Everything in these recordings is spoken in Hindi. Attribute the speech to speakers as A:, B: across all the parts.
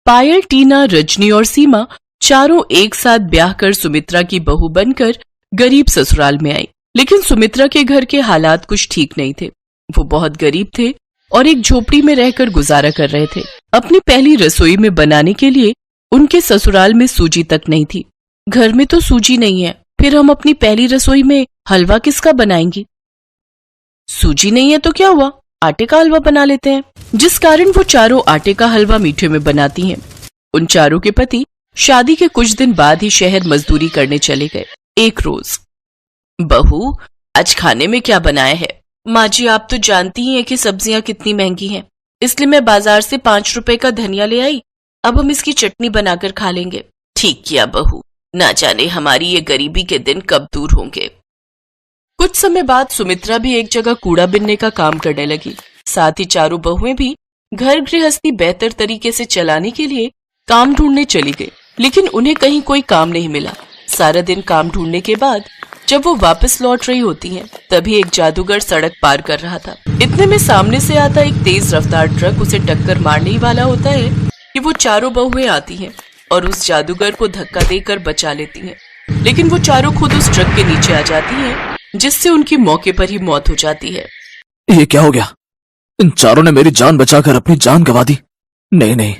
A: पायल, टीना, रजनी और सीमा चारों एक साथ ब्याह कर सुमित्रा की बहू बनकर गरीब ससुराल में आई। लेकिन सुमित्रा के घर के हालात कुछ ठीक नहीं थे। वो बहुत गरीब थे और एक झोपड़ी में रहकर गुजारा कर रहे थे। अपनी पहली रसोई में बनाने के लिए उनके ससुराल में सूजी तक नहीं थी। घर में तो सूजी नहीं है, फिर हम अपनी पहली रसोई में हलवा किसका बनाएंगी? सूजी नहीं है तो क्या हुआ, आटे का हलवा बना लेते हैं। जिस कारण वो चारों आटे का हलवा मीठे में बनाती हैं। उन चारों के पति शादी के कुछ दिन बाद ही शहर मजदूरी करने चले गए। एक रोज, बहू आज खाने में क्या बनाया है? माँ जी, आप तो जानती ही हैं कि सब्जियां कितनी महंगी हैं, इसलिए मैं बाजार से 5 रुपए का धनिया ले आई। अब हम इसकी चटनी बनाकर खा लेंगे। ठीक किया बहू, ना जाने हमारी ये गरीबी के दिन कब दूर होंगे। कुछ समय बाद सुमित्रा भी एक जगह कूड़ा बिनने का काम करने लगी। साथ ही चारों बहुएं भी घर गृहस्थी बेहतर तरीके से चलाने के लिए काम ढूंढने चली गई। लेकिन उन्हें कहीं कोई काम नहीं मिला। सारा दिन काम ढूंढने के बाद जब वो वापस लौट रही होती हैं, तभी एक जादूगर सड़क पार कर रहा था। इतने में सामने से आता एक तेज रफ्तार ट्रक उसे टक्कर मारने ही वाला होता है कि वो चारों बहुएं आती हैं और उस जादूगर को धक्का देकर बचा लेती हैं। लेकिन वो चारों खुद उस ट्रक के नीचे आ जाती हैं, जिससे उनकी मौके पर ही मौत हो जाती है।
B: ये क्या हो गया? इन चारों ने मेरी जान बचाकर अपनी जान गंवा दी। नहीं नहीं,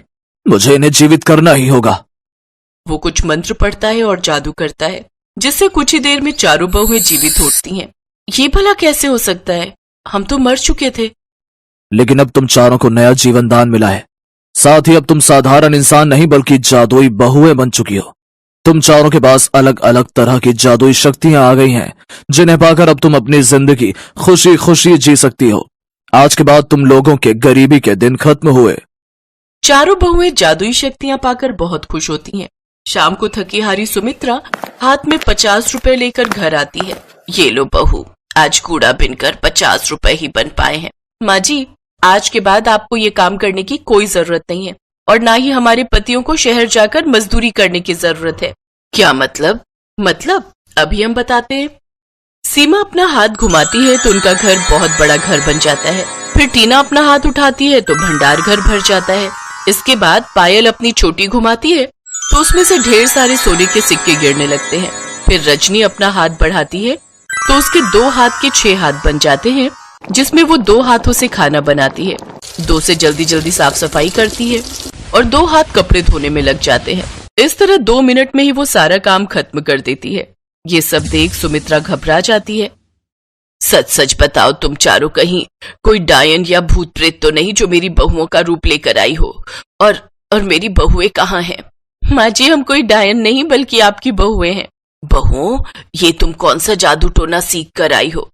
B: मुझे इन्हें जीवित करना ही होगा।
A: वो कुछ मंत्र पढ़ता है और जादू करता है, जिससे कुछ ही देर में चारों बहुएं जीवित होती हैं। ये भला कैसे हो सकता है? हम तो मर चुके थे।
B: लेकिन अब तुम चारों को नया जीवन दान मिला है। साथ ही अब तुम साधारण इंसान नहीं बल्कि जादुई बहुएं बन चुकी हो। तुम चारों के पास अलग अलग तरह की जादुई शक्तियां आ गई हैं, जिन्हें पाकर अब तुम अपनी जिंदगी खुशी खुशी जी सकती हो। आज के बाद तुम लोगों के गरीबी के दिन खत्म हुए।
A: चारों बहुएं जादुई शक्तियां पाकर बहुत खुश होती हैं। शाम को थकी हारी सुमित्रा हाथ में 50 रुपए लेकर घर आती है। ये लो बहू, आज कूड़ा बिनकर 50 रुपए ही बन पाए हैं। माँ जी, आज के बाद आपको ये काम करने की कोई जरूरत नहीं है और ना ही हमारे पतियों को शहर जाकर मजदूरी करने की जरूरत है। क्या मतलब? अभी हम बताते हैं। सीमा अपना हाथ घुमाती है तो उनका घर बहुत बड़ा घर बन जाता है। फिर टीना अपना हाथ उठाती है तो भंडार घर भर जाता है। इसके बाद पायल अपनी छोटी घुमाती है तो उसमें से ढेर सारे सोने के सिक्के गिरने लगते हैं। फिर रजनी अपना हाथ बढ़ाती है तो उसके 2 हाथ के 6 हाथ बन जाते हैं, जिसमें वो 2 हाथों से खाना बनाती है, 2 से जल्दी जल्दी साफ सफाई करती है और 2 हाथ कपड़े धोने में लग जाते हैं। इस तरह 2 मिनट में ही वो सारा काम खत्म कर देती है। ये सब देख सुमित्रा घबरा जाती है। सच सच बताओ, तुम चारों कहीं कोई डायन या भूत प्रेत तो नहीं जो मेरी बहुओं का रूप लेकर आई हो? और मेरी बहुएं कहाँ हैं? माँ जी, हम कोई डायन नहीं बल्कि आपकी बहुएं हैं। बहुओं, ये तुम कौन सा जादू टोना सीख कर आई हो?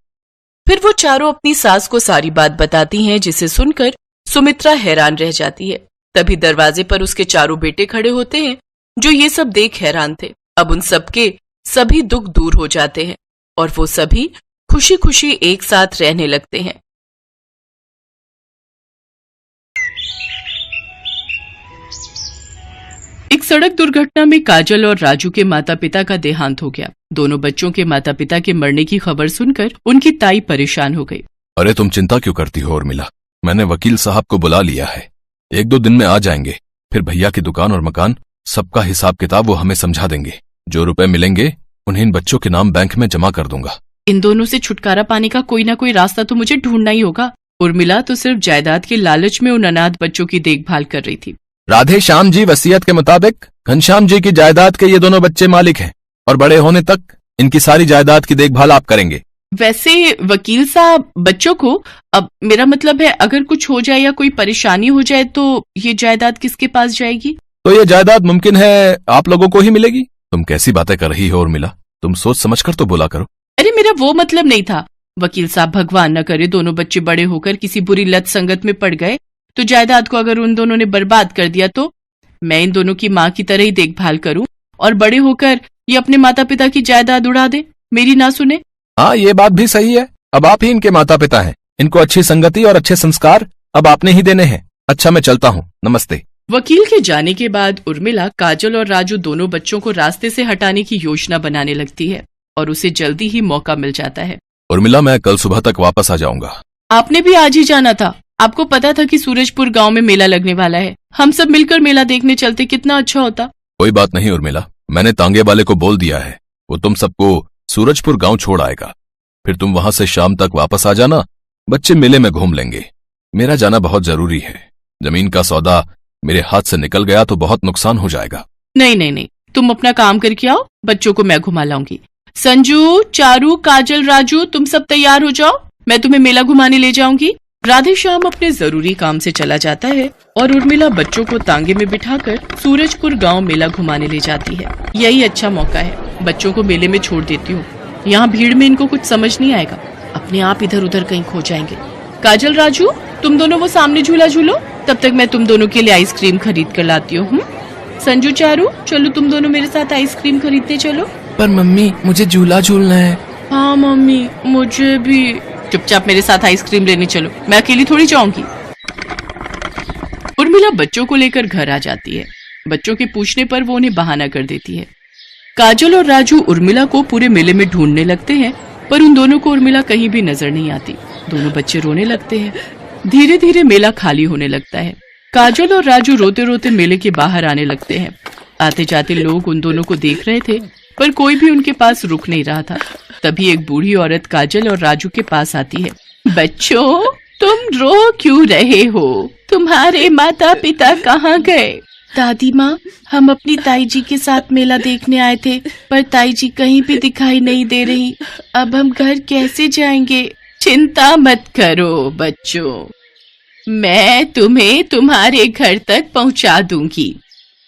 A: फिर वो चारों अपनी सास को सारी बात बताती हैं, जिसे सुनकर सुमित्रा हैरान रह जाती है। तभी दरवाजे पर उसके चारों बेटे खड़े होते हैं, जो ये सब देख हैरान थे। अब उन सबके सभी दुख दूर हो जाते हैं और वो सभी खुशी खुशी एक साथ रहने लगते हैं। एक सड़क दुर्घटना में काजल और राजू के माता पिता का देहांत हो गया। दोनों बच्चों के माता पिता के मरने की खबर सुनकर उनकी ताई परेशान हो गई।
C: अरे तुम चिंता क्यों करती हो उर्मिला? मैंने वकील साहब को बुला लिया है, 1-2 दिन में आ जाएंगे। फिर भैया की दुकान और मकान सबका हिसाब किताब वो हमें समझा देंगे। जो रुपए मिलेंगे उन्हें इन बच्चों के नाम बैंक में जमा कर दूंगा।
A: इन दोनों से छुटकारा पाने का कोई ना कोई रास्ता तो मुझे ढूंढना ही होगा। उर्मिला तो सिर्फ जायदाद के लालच में उन अनाथ बच्चों की देखभाल कर रही थी।
C: राधे श्याम जी वसीयत के मुताबिक घनश्याम जी की जायदाद के ये दोनों बच्चे मालिक हैं और बड़े होने तक इनकी सारी जायदाद की देखभाल आप करेंगे।
A: वैसे वकील साहब, बच्चों को, अब मेरा मतलब है अगर कुछ हो जाए या कोई परेशानी हो जाए तो ये जायदाद किसके पास जाएगी?
C: तो ये जायदाद मुमकिन है आप लोगों को ही मिलेगी। तुम कैसी बातें कर रही हो उर्मिला? तुम सोच समझकर तो बोला करो।
A: अरे मेरा वो मतलब नहीं था वकील साहब, भगवान न करे दोनों बच्चे बड़े होकर किसी बुरी लत संगत में पड़ गए तो जायदाद को अगर उन दोनों ने बर्बाद कर दिया तो मैं इन दोनों की माँ की तरह ही देखभाल करूं और बड़े होकर ये अपने माता पिता की जायदाद उड़ा दे, मेरी ना सुने।
C: हाँ, ये बात भी सही है। अब आप ही इनके माता पिता हैं। इनको अच्छी संगति और अच्छे संस्कार अब आपने ही देने हैं। अच्छा, मैं चलता हूँ, नमस्ते।
A: वकील के जाने के बाद उर्मिला, काजल और राजू दोनों बच्चों को रास्ते से हटाने की योजना बनाने लगती है और उसे जल्दी ही मौका मिल जाता है।
C: उर्मिला, मैं कल सुबह तक वापस आ जाऊंगा।
A: आपने भी आज ही जाना था, आपको पता था कि सूरजपुर गांव में मेला लगने वाला है, हम सब मिलकर मेला देखने चलते, कितना अच्छा होता।
C: कोई बात नहीं उर्मिला, मैंने तांगे वाले को बोल दिया है, वो तुम सबको सूरजपुर गांव छोड़ आएगा। फिर तुम वहां से शाम तक वापस आ जाना, बच्चे मेले में घूम लेंगे। मेरा जाना बहुत जरूरी है, जमीन का सौदा मेरे हाथ से निकल गया तो बहुत नुकसान हो जाएगा।
A: नहीं नहीं नहीं, तुम अपना काम करके आओ, बच्चों को मैं घुमा लाऊंगी। संजू, चारू, काजल, राजू, तुम सब तैयार हो जाओ, मैं तुम्हें मेला घुमाने ले जाऊंगी। राधे श्याम अपने जरूरी काम से चला जाता है और उर्मिला बच्चों को तांगे में बिठाकर सूरजपुर गांव मेला घुमाने ले जाती है। यही अच्छा मौका है, बच्चों को मेले में छोड़ देती हूँ, यहाँ भीड़ में इनको कुछ समझ नहीं आएगा, अपने आप इधर उधर कहीं खो जाएंगे। काजल, राजू, तुम दोनों वो सामने झूला झूलो, तब तक मैं तुम दोनों के लिए आइसक्रीम खरीद कर लाती हूँ। संजू, चारू, चलो तुम दोनों मेरे साथ आइसक्रीम खरीदने चलो।
D: पर मम्मी, मुझे झूला झूलना है।
A: हाँ मम्मी, मुझे भी। चुपचाप मेरे साथ आइसक्रीम लेने चलो, मैं अकेली थोड़ी जाऊंगी। उर्मिला बच्चों को लेकर घर आ जाती है। बच्चों के पूछने पर वो उन्हें बहाना कर देती है। काजल और राजू उर्मिला को पूरे मेले में ढूंढने लगते हैं, पर उन दोनों को उर्मिला कहीं भी नजर नहीं आती। दोनों बच्चे रोने लगते हैं। धीरे धीरे मेला खाली होने लगता है। काजल और राजू रोते रोते मेले के बाहर आने लगते हैं। आते जाते लोग उन दोनों को देख रहे थे, पर कोई भी उनके पास रुक नहीं रहा था। तभी एक बूढ़ी औरत काजल और राजू के पास आती है। बच्चों, तुम रो क्यों रहे हो? तुम्हारे माता पिता कहाँ गए? दादी माँ, हम अपनी ताई जी के साथ मेला देखने आए थे, पर ताई जी कहीं भी दिखाई नहीं दे रही। अब हम घर कैसे जाएंगे? चिंता मत करो बच्चों, मैं तुम्हें तुम्हारे घर तक पहुँचा दूंगी।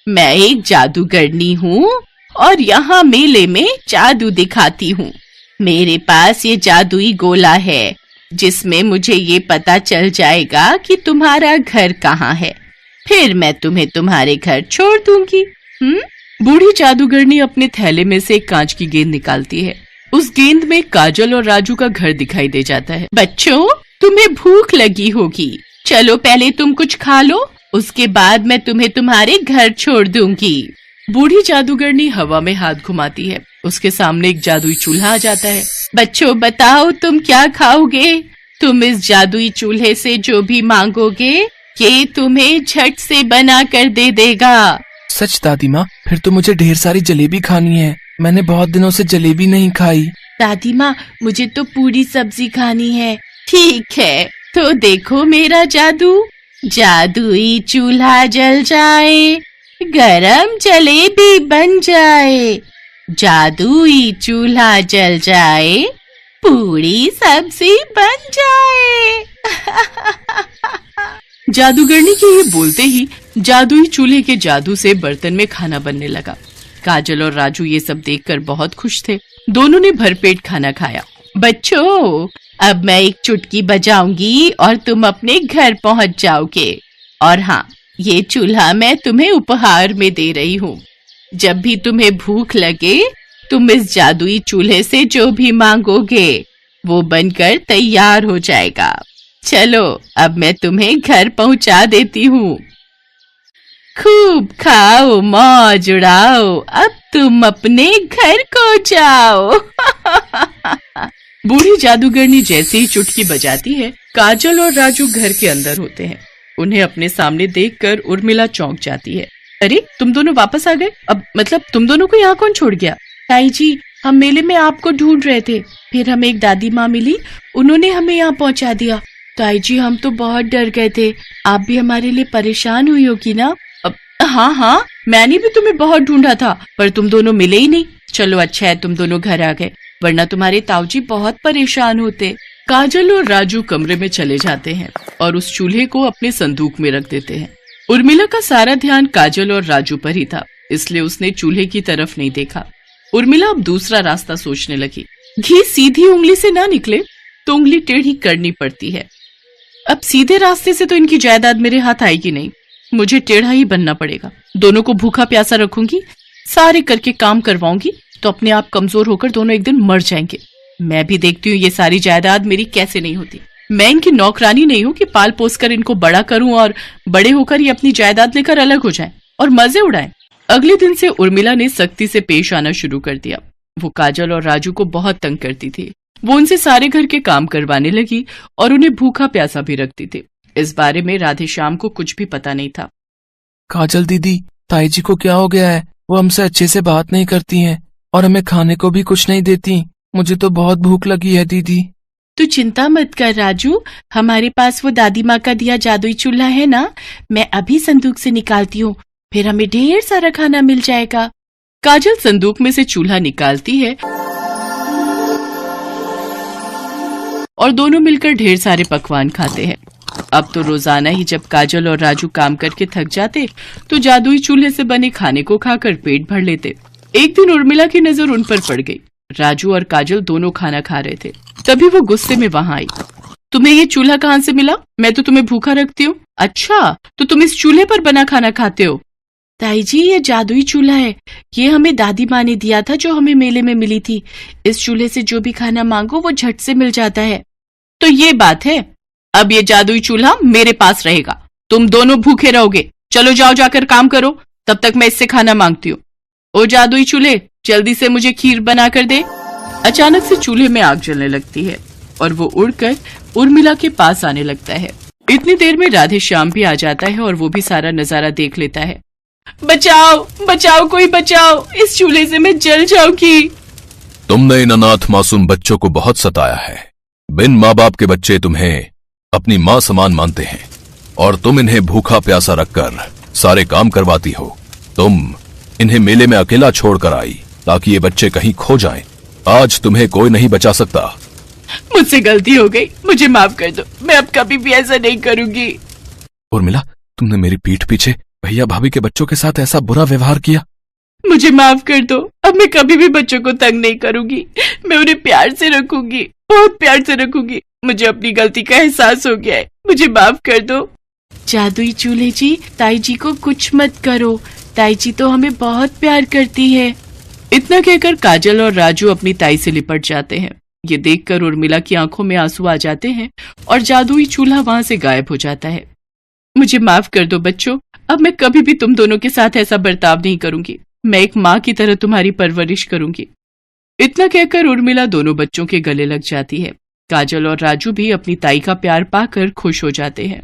A: मैं एक जादूगरनी हूँ और यहाँ मेले में जादू दिखाती हूँ। मेरे पास ये जादुई गोला है, जिसमें मुझे ये पता चल जाएगा कि तुम्हारा घर कहाँ है। फिर मैं तुम्हें तुम्हारे घर छोड़ दूंगी। बूढ़ी जादूगरनी अपने थैले में से एक कांच की गेंद निकालती है। उस गेंद में काजल और राजू का घर दिखाई दे जाता है। बच्चों, तुम्हें भूख लगी होगी, चलो पहले तुम कुछ खा लो, उसके बाद मैं तुम्हें तुम्हारे घर छोड़ दूंगी। बूढ़ी जादूगरनी हवा में हाथ घुमाती है। उसके सामने एक जादुई चूल्हा आ जाता है। बच्चों, बताओ तुम क्या खाओगे? तुम इस जादुई चूल्हे से जो भी मांगोगे, ये तुम्हें झट से बना कर दे देगा।
D: सच दादी माँ, फिर तो मुझे ढेर सारी जलेबी खानी है, मैंने बहुत दिनों से जलेबी नहीं खाई।
A: दादी माँ, मुझे तो पूरी सब्जी खानी है। ठीक है, तो देखो मेरा जादू। जादुई चूल्हा जल जाए, गरम जलेबी बन जाए। जादुई चूल्हा जल जाए, पूरी सब्जी बन जाए। जादूगरनी के ये बोलते ही जादुई चूल्हे के जादू से बर्तन में खाना बनने लगा। काजल और राजू ये सब देखकर बहुत खुश थे। दोनों ने भरपेट खाना खाया। बच्चों, अब मैं एक चुटकी बजाऊंगी और तुम अपने घर पहुंच जाओगे। और हाँ, ये चूल्हा मैं तुम्हें उपहार में दे रही हूँ। जब भी तुम्हें भूख लगे, तुम इस जादुई चूल्हे से जो भी मांगोगे, वो बनकर तैयार हो जाएगा। चलो, अब मैं तुम्हें घर पहुंचा देती हूँ। खूब खाओ, मौज उड़ाओ, अब तुम अपने घर को जाओ। बूढ़ी जादूगरनी जैसे ही चुटकी बजाती है, काजल और राजू घर के अंदर होते हैं। उन्हें अपने सामने देखकर उर्मिला चौंक जाती है। अरे, तुम दोनों वापस आ गए? अब मतलब तुम दोनों को यहाँ कौन छोड़ गया? ताई जी, हम मेले में आपको ढूंढ रहे थे, फिर हमें एक दादी माँ मिली, उन्होंने हमें यहाँ पहुँचा दिया। ताई जी, हम तो बहुत डर गए थे, आप भी हमारे लिए परेशान हुई होगी ना? हाँ, मैंने भी तुम्हें बहुत ढूंढा था, पर तुम दोनों मिले ही नहीं। चलो अच्छा है तुम दोनों घर आ गए, वरना तुम्हारे ताऊजी बहुत परेशान होते। काजल और राजू कमरे में चले जाते हैं और उस चूल्हे को अपने संदूक में रख देते हैं। उर्मिला का सारा ध्यान काजल और राजू पर ही था, इसलिए उसने चूल्हे की तरफ नहीं देखा। उर्मिला अब दूसरा रास्ता सोचने लगी। घी सीधी उंगली से ना निकले तो उंगली टेढ़ी करनी पड़ती है। अब सीधे रास्ते से तो इनकी जायदाद मेरे हाथ आएगी नहीं, मुझे टेढ़ा ही बनना पड़ेगा। दोनों को भूखा प्यासा रखूंगी, सारे करके काम करवाऊंगी, तो अपने आप कमजोर होकर दोनों एक दिन मर जाएंगे। मैं भी देखती हूँ ये सारी जायदाद मेरी कैसे नहीं होती। मैं इनकी नौकरानी नहीं हूँ कि पाल पोस कर इनको बड़ा करूं और बड़े होकर ये अपनी जायदाद लेकर अलग हो जाएं और मजे उड़ाएं। अगले दिन से उर्मिला ने सख्ती से पेश आना शुरू कर दिया। वो काजल और राजू को बहुत तंग करती थी। वो उनसे सारे घर के काम करवाने लगी और उन्हें भूखा प्यासा भी रखती थी। इस बारे में राधेश्याम को कुछ भी पता नहीं था।
D: काजल दीदी, ताई जी को क्या हो गया है? वो हमसे अच्छे से बात नहीं करती हैं और हमें खाने को भी कुछ नहीं देती। मुझे तो बहुत भूख लगी है दीदी।
A: तू चिंता मत कर राजू, हमारे पास वो दादी माँ का दिया जादुई चूल्हा है ना, मैं अभी संदूक से निकालती हूँ, फिर हमें ढेर सारा खाना मिल जाएगा। काजल संदूक में से चूल्हा निकालती है और दोनों मिलकर ढेर सारे पकवान खाते हैं। अब तो रोजाना ही जब काजल और राजू काम करके थक जाते तो जादुई चूल्हे से बने खाने को खाकर पेट भर लेते। एक दिन उर्मिला की नजर उन पर पड़ गई। राजू और काजल दोनों खाना खा रहे थे, तभी वो गुस्से में वहां आई। तुम्हें ये चूल्हा कहाँ से मिला? मैं तो तुम्हें भूखा रखती हूँ। अच्छा, तो तुम इस चूल्हे पर बना खाना खाते हो? ताई जी, ये जादुई चूल्हा है, ये हमें दादी माँ ने दिया था जो हमें मेले में मिली थी। इस चूल्हे से जो भी खाना मांगो वो झट से मिल जाता है। तो ये बात है, अब ये जादुई चूल्हा मेरे पास रहेगा, तुम दोनों भूखे रहोगे। चलो जाओ, जाकर काम करो, तब तक मैं इससे खाना मांगती हूँ। ओ जादुई चूल्हे, जल्दी से मुझे खीर बना कर दे। अचानक से चूल्हे में आग जलने लगती है और वो उड़कर उर्मिला के पास आने लगता है। इतनी देर में राधेश्याम भी आ जाता है और वो भी सारा नजारा देख लेता है। बचाओ बचाओ, कोई बचाओ, इस चूल्हे से मैं जल जाऊंगी।
C: तुमने इन अनाथ मासूम बच्चों को बहुत सताया है। बिन माँ बाप के बच्चे तुम्हें अपनी माँ समान मानते हैं और तुम इन्हें भूखा प्यासा रखकर सारे काम करवाती हो। तुम इन्हें मेले में अकेला छोड़कर आई ताकि ये बच्चे कहीं खो जाएं। आज तुम्हें कोई नहीं बचा सकता।
A: मुझसे गलती हो गई, मुझे माफ कर दो, मैं अब कभी भी ऐसा नहीं करूंगी।
C: उर्मिला, तुमने मेरी पीठ पीछे भैया भाभी के बच्चों के साथ ऐसा बुरा व्यवहार किया।
A: मुझे माफ कर दो, अब मैं कभी भी बच्चों को तंग नहीं करूंगी। मैं उन्हें प्यार से रखूंगी, बहुत प्यार से रखूंगी। मुझे अपनी गलती का एहसास हो गया है, मुझे माफ कर दो। जादुई चूल्हे जी, ताई जी को कुछ मत करो, ताई जी तो हमें बहुत प्यार करती है। इतना कहकर काजल और राजू अपनी ताई से लिपट जाते हैं। ये देखकर उर्मिला की आंखों में आंसू आ जाते हैं और जादुई चूल्हा वहां से गायब हो जाता है। मुझे माफ कर दो बच्चों, अब मैं कभी भी तुम दोनों के साथ ऐसा बर्ताव नहीं करूंगी। मैं एक माँ की तरह तुम्हारी परवरिश करूंगी। इतना कहकर उर्मिला दोनों बच्चों के गले लग जाती है। काजल और राजू भी अपनी ताई का प्यार पाकर खुश हो जाते हैं।